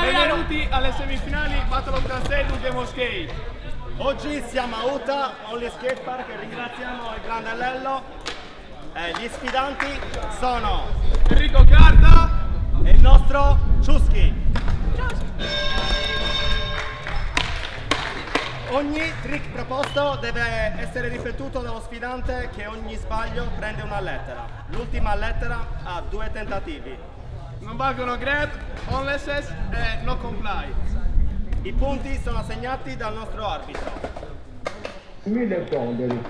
Benvenuti alle semifinali Battle of Translate Uge Moschei. Oggi siamo a Uta, Only Skate Park, e ringraziamo il grande Lello. Gli sfidanti sono Enrico Carta e il nostro Ciuschi. Ogni trick proposto deve essere ripetuto dallo sfidante, che ogni sbaglio prende una lettera. L'ultima lettera ha 2 tentativi. non valgono grab, homelessness e no comply. I punti sono assegnati dal nostro arbitro. Mille ponderi.